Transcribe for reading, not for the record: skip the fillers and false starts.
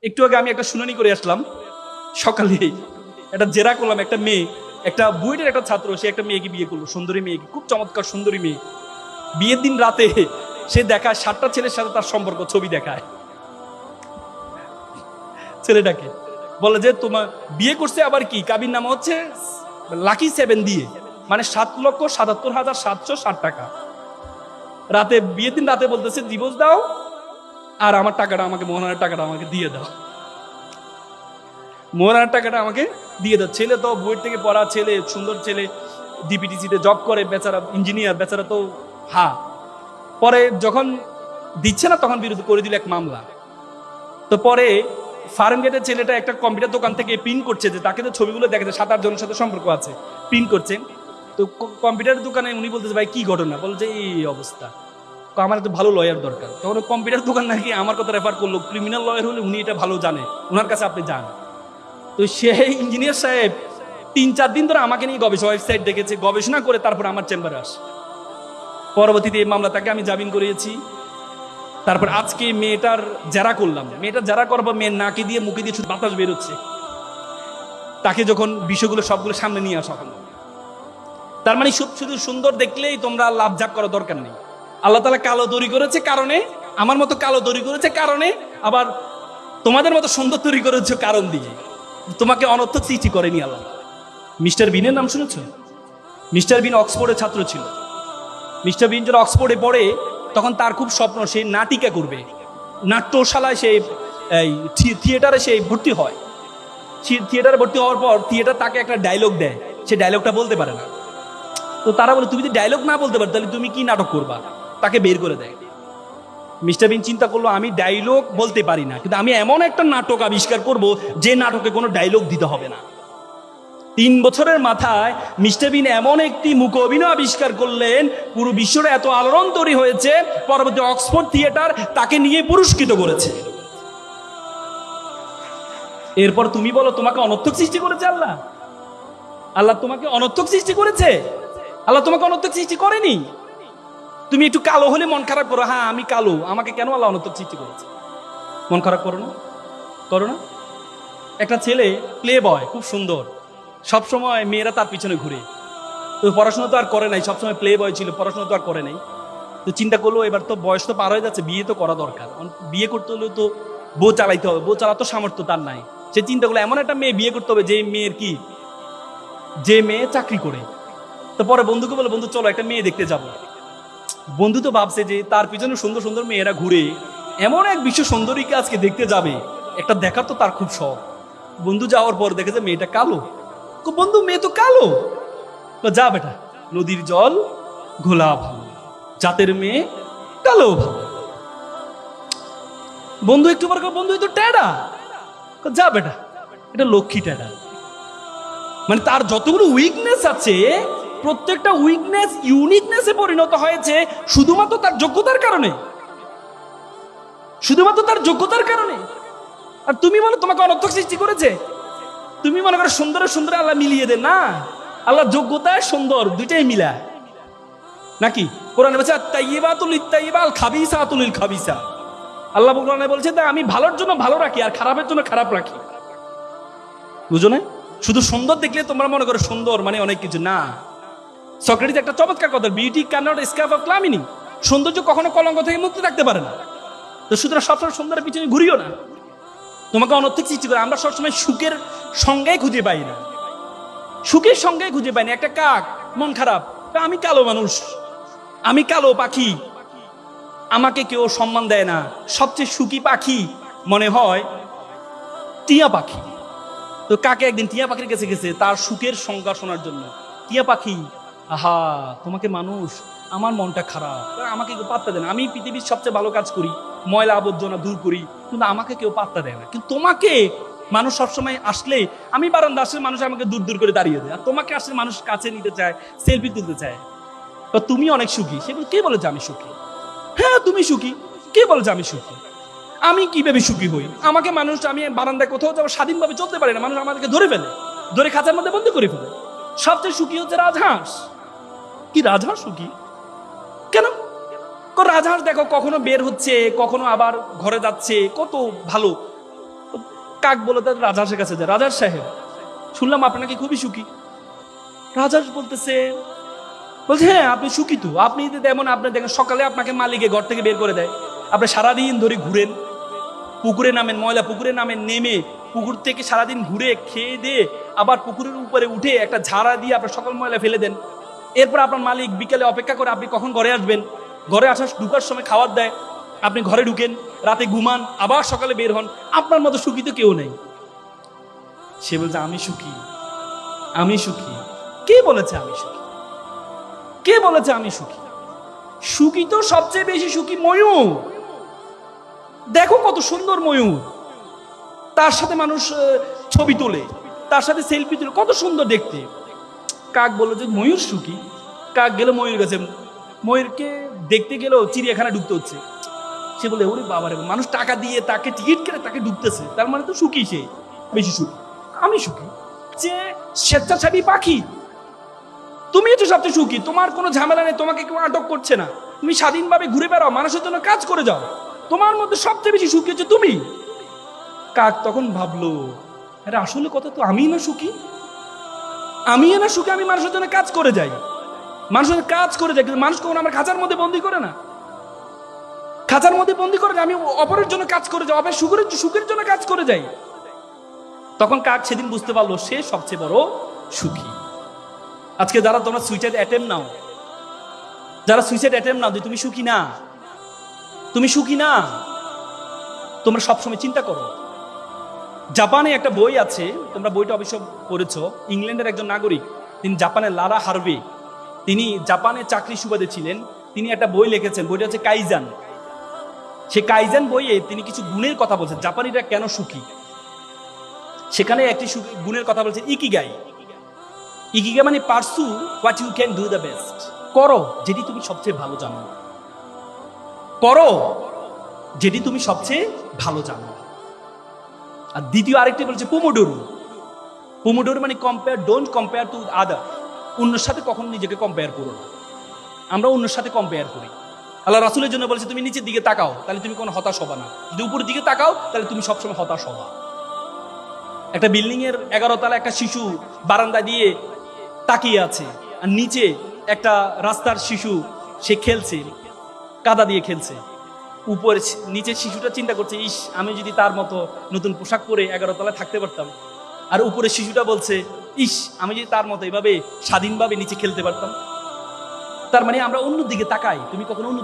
একটু আগে আমি একটা শুনানি করে আসলাম সকালে, একটা জেরা করলাম। একটা মেয়ে, একটা বুয়েটের একটা ছাত্র, সে একটা মেয়েকে বিয়ে করলো, সুন্দরী মেয়েকে, খুব চমৎকার সুন্দরী মেয়ে। বিয়ের দিন রাতে সে দেখায় 7টা ছেলের সাথে তার সম্পর্ক, ছবি দেখায় ছেলেটাকে, বলে যে তোমার বিয়ে করছে আবার কি, কাবির নামা হচ্ছে লাকি 7 দিয়ে, মানে 7,77,760 টাকা। রাতে বিয়ের দিন রাতে বলতেছে ডিভোর্স দাও, আর আমার টাকাটা আমাকে, মোহনার টাকাটা আমাকে দিয়ে দাও, মোহনার টাকাটা আমাকে দিয়ে দাও। ছেলে তো বুয়েট থেকে পড়া ছেলে, সুন্দর ছেলে, ডিপিটিসিতে জব করে, বেচারা ইঞ্জিনিয়ার, বেচারা তো পরে যখন দিচ্ছে না তখন বিরুদ্ধে করে দিল এক মামলা। তো পরে ফার্ম গেটের ছেলেটা একটা কম্পিউটার দোকান থেকে প্রিন্ট করছে, যে তাকে তো ছবিগুলো দেখাচ্ছে, 7-8 জনের সাথে সম্পর্ক আছে, প্রিন্ট করছে। তো কম্পিউটার দোকানে উনি বলতেছে ভাই কি ঘটনা, বলছে এই অবস্থা, আমার তো ভালো লয়ার দরকার। তখন কম্পিউটার দোকান নাকি আমার কথা রেফার করলো, ক্রিমিনাল লয়ার হলে উনি এটা ভালো জানে, ওনার কাছে আপনি যান। তো সেই ইঞ্জিনিয়ার সাহেব 3-4 দিন ধরে আমাকে নিয়ে গবেষণা, ওয়েবসাইট দেখেছে, গবেষণা করে তারপর আমার চেম্বারে আসে। পরবর্তীতে এই মামলা তাকে আমি জামিন করিয়েছি। তারপর আজকে মেয়েটার জেরা করলাম, মেয়েটার জেরা করবো, মেয়ের নাকে দিয়ে মুখে দিয়ে শুধু বাতাস বেরোচ্ছে, তাকে যখন বিষয়গুলো সবগুলো সামনে নিয়ে আসা হলো। তার মানে শুধু সুন্দর দেখলেই তোমরা লাভঝাপ করার দরকার নেই। আল্লাহ তাআলা কালো তৈরি করেছে কারণে, আমার মতো কালো তৈরি করেছে কারণে, আবার তোমাদের মতো সুন্দর তৈরি করেছে কারণ দিয়ে। তোমাকে অনর্থক সৃষ্টি করেনি আল্লাহ। মিস্টার বিনের নাম শুনেছ? মিস্টার বিন অক্সফোর্ডের ছাত্র ছিল। মিস্টার বিন যখন অক্সফোর্ডে পড়ে তখন তার খুব স্বপ্ন সে নাটিকা করবে, নাট্যশালায় সে থিয়েটারে সে ভর্তি হয়। থিয়েটারে ভর্তি হওয়ার পর থিয়েটার তাকে একটা ডায়লগ দেয়, সে ডায়লগটা বলতে পারে না। তো তারা বলে তুমি যদি ডায়লগ না বলতে পারো তাহলে তুমি কি নাটক করবা, তাকে বের করে দেয়। মিস্টার বিন চিন্তা করলো আমি ডায়লগ বলতে পারি না, কিন্তু আমি এমন একটা নাটক আবিষ্কার করব যে নাটকে কোনো ডায়লগ দিতে হবে না। 3 বছরের মাথায় মিস্টার বিন এমন একটি মুখ অভিনয় আবিষ্কার করলেন, পুরো বিশ্বটা এত আলোড়ন তৈরি হয়েছে, পরবর্তী অক্সফোর্ড থিয়েটার তাকে নিয়ে পুরস্কৃত করেছে। এরপর তুমি বলো তোমাকে অনর্থক সৃষ্টি করেছে আল্লাহ? আল্লাহ তোমাকে অনর্থক সৃষ্টি করেছে? আল্লাহ তোমাকে অনর্থক সৃষ্টি করেনি। তুমি একটু কালো হলে মন খারাপ করো, হ্যাঁ আমি কালো, আমাকে কেন আল্লাহ অনর্থক সৃষ্টি করেছে, মন খারাপ করো না, করো না? একটা ছেলে প্লে বয়, খুব সুন্দর, সবসময় মেয়েরা তার পিছনে ঘুরে। তো পড়াশোনা তো আর করে নাই, সবসময় প্লে বয় ছিল, পড়াশোনা তো আর করে নাই। তো চিন্তা করলো এবার তো বয়স তো পার হয়ে যাচ্ছে, বিয়ে তো করা দরকার। বিয়ে করতে হলে তো বউ চালাইতে হবে, বউ চালাতো সামর্থ্য তার নাই। সে চিন্তা করলো এমন একটা মেয়ে বিয়ে করতে হবে যে মেয়ের কি, যে মেয়ে চাকরি করে। তো পরে বন্ধুকে বলে বন্ধু চলো একটা মেয়ে দেখতে যাব। বন্ধু তো ভাবছে যে তার পিছনে সুন্দর সুন্দর মেয়েরা ঘুরে, এমন এক বিশ্ব সুন্দরীকে আজকে দেখতে যাবে, একটা দেখার তো তার খুব শখ। বন্ধু যাওয়ার পর দেখেছে মেয়েটা কালো। বন্ধু মেয়ে তো কালো, যা বেটা, নদীর জল ঘোলা ভালো, জাতের মেয়ে কালো ভালো। বন্ধু একটু পর বন্ধু তো টেডা, যা বেটা, এটা লক্ষ্মী টেডা। মানে তার যতগুলো উইকনেস আছে, প্রত্যেকটা উইকনেস ইউনিকনেসে পরিণত হয়েছে শুধুমাত্র তার যোগ্যতার কারণে, শুধুমাত্র তার যোগ্যতার কারণে। আর তুমি বলো তোমাকে অনর্থক সৃষ্টি করেছে? তুমি মনে করো সুন্দর সুন্দর আল্লাহ মিলিয়ে দেন না, আল্লাহ যোগ্যতায় সুন্দর দুইটাই মিলায় নাকি? কোরআনে বলছে আত-তাইয়্যিবাতুল লিত-তাইয়্যিবা আল খাবিসাতুল লিল খাবিসা। আল্লাহ কোরআনে বলছে যে আমি ভালোর জন্য ভালো রাখি আর খারাপের জন্য খারাপ রাখি। বুঝো না? শুধু সুন্দর দেখলে তোমরা মনে করো সুন্দর মানে অনেক কিছু না। সক্রেটিস একটা চমৎকার কথা, beauty can not escape of calumny. সৌন্দর্য কখনো কলঙ্ক থেকে মুক্তি থাকতে পারে না। তো সুতরাং সবসময় সুন্দরের পিছনে ঘুরিও না, তোমাকে অনর্থক সৃষ্টি করে। আমরা সবসময় সুখের সংজ্ঞায় খুঁজে পাই না, সুখের সংজ্ঞায় খুঁজে পাই না। একটা কাক মন খারাপ, আমি কালো মানুষ, আমি কালো পাখি, আমাকে কেউ সম্মান দেয় না। সবচেয়ে সুখী পাখি মনে হয় টিয়া পাখি। তো কাকে একদিন টিয়া পাখির কাছে গেছে তার সুখের সংজ্ঞা শোনার জন্য। টিয়া পাখি, আহা তোমাকে মানুষ, আমার মনটা খারাপ, আমাকে কেউ পাত্তা দেয় না। আমি পৃথিবীর সবচেয়ে ভালো কাজ করি, ময়লা আবর্জনা দূর করি, কিন্তু আমাকে কেউ পাত্তা দেয় না। কিন্তু তোমাকে মানুষ সবসময় আসলে, আমি বারান্দা আসলে মানুষ আমাকে দূর দূর করে দাঁড়িয়ে দেয়, আর তোমাকে আসলে মানুষ কাছে নিতে চায়, সেলফি তুলতে চায়। তো তুমি অনেক সুখী, সেগুলো কে বলে যে আমি সুখী? হ্যাঁ তুমি সুখী, কে বলে যে আমি সুখী? আমি কিভাবে সুখী হই? আমাকে মানুষ, আমি বারান্দায় কোথাও যাবো স্বাধীনভাবে চলতে পারি না, মানুষ আমাদেরকে ধরে ফেলে, ধরে খাঁচার মধ্যে বন্দি করে ফেলে। সবচেয়ে সুখী হচ্ছে রাজহাঁস। কি রাজহাঁস সুখী কেন? রাজহাঁস দেখো কখনো বের হচ্ছে, কখনো আবার ঘরে যাচ্ছে, কত ভালো। কাক বলে তার রাজহাঁসের কাছে যায়, রাজহাঁস সাহেব শুনলাম আপনি নাকি খুবই সুখী। রাজহাঁস বলছে হ্যাঁ আপনি সুখী তো, আপনি যেমন আপনি দেখেন সকালে আপনাকে মালিকে ঘর থেকে বের করে দেয়, আপনি সারাদিন ধরে ঘুরেন, পুকুরে নামেন, ময়লা পুকুরে নামেন, নেমে পুকুর থেকে সারাদিন ঘুরে খেয়ে দিয়ে আবার পুকুরের উপরে উঠে একটা ঝাড়া দিয়ে আপনার সকল ময়লা ফেলে দেন। এরপর আপনার মালিক বিকেলে অপেক্ষা করে আপনি কখন ঘরে আসবেন, ঘরে আসার ঢুকার সময় খাবার দেয়, আপনি ঘরে ঢুকেন, রাতে ঘুমান, আবার সকালে বের হন। আপনার মতো সুখী তো কেউ নেই। সে বলছে আমি সুখী, আমি সুখী। কে বলেছে আমি সুখী? কে বলেছে আমি সুখী? সুখী তো সবচেয়ে বেশি সুখী ময়ূর। দেখো কত সুন্দর ময়ূর, তার সাথে মানুষ ছবি তোলে, তার সাথে সেলফি তোলে, কত সুন্দর দেখতে। কাক বললো যে ময়ূর সুখী। কাক গেল ময়ূর কাছে, ময়ূরকে দেখতে গেলেও চিড়িয়াখানা ঢুকতে হচ্ছে। সে বলে ওরে বাবারে, মানুষ টাকা দিয়ে তাকে টিকিট কেটে তাকে ঢুকতেছে, তার মানে তো সুখী, সে বেশি সুখী। আমি সুখী যে স্বেচ্ছাসেবী পাখি, তুমি তো সবচেয়ে সুখী, তোমার কোনো ঝামেলা নেই, তোমাকে কেউ আটক করছে না, তুমি স্বাধীনভাবে ঘুরে বেড়াও, মানুষের জন্য কাজ করে যাও, তোমার মধ্যে সবচেয়ে বেশি সুখী হচ্ছে তুমি। কাক তখন ভাবলো আরে আসলে কথা তো আমি না সুখী, আমি না সুখী, আমি মানুষের জন্য কাজ করে যাই, মানুষের কাজ করে যাই, কিন্তু মানুষ কখনো আমার খাঁচার মধ্যে বন্দি করে না, খাঁচার মধ্যে বন্দি করে না, আমি অপরের জন্য কাজ করে যাই, অপরের সুখের জন্য কাজ করে যাই। তখন কাক সেদিন বুঝতে পারলো সে সবচেয়ে বড় সুখী। আজকে যারা তোমরা সুইসাইড অ্যাটেম্প নাও, যারা সুইসাইড অ্যাটেম্প নাও, তুমি সুখী না, তুমি সুখী না, তোমরা সবসময় চিন্তা করো। জাপানে একটা বই আছে, তোমরা বইটা অবশ্য পড়েছো, ইংল্যান্ডের একজন নাগরিক, তিনি জাপানের লারা হার্ভে, তিনি জাপানে চাকরি সুবাদে ছিলেন, তিনি একটা বই লিখেছেন, বইটা হচ্ছে কাইজান। সে কাইজান বইয়ে তিনি কিছু গুণের কথা বলছেন, জাপানিরা কেন সুখী। সেখানে একটি গুণের কথা বলছেন ইকিগাই। ইকিগাই মানে pursue what you can do the best, করো যেটি তুমি সবচেয়ে ভালো জানো, করো যেটি তুমি সবচেয়ে ভালো জানো। আর দ্বিতীয় আরেকটি বলছে পোমোডোরো। পোমোডোরো মানে compare, don't compare to other, অন্যের সাথে কখনো নিজেকে কম্পেয়ার করো না। আমরা অন্যের সাথে কম্পেয়ার করি। আল্লাহ রাসূলের জন্য বলেছে তুমি নিচের দিকে তাকাও, তাহলে তুমি কোনো হতাশ হবা না, যদি উপরের দিকে তাকাও তাহলে তুমি সবসময় হতাশ হবা। একটা বিল্ডিং এর 11 তলা একটা শিশু বারান্দা দিয়ে তাকিয়ে আছে, আর নিচে একটা রাস্তার শিশু, সে খেলছে, কাদা দিয়ে খেলছে। উপরে নিচের শিশুটা চিন্তা করছে ইস আমি যদি তার মতো নতুন পোশাক পরে 11 তলায় থাকতে পারতাম, আর উপরে শিশুটা বলছে ইস আমি যদি তার মতো এভাবে স্বাধীনভাবে নিচে খেলতে পারতাম। তার মানে আমরা অন্য দিকে তাকাই, তুমি কখনো অন্য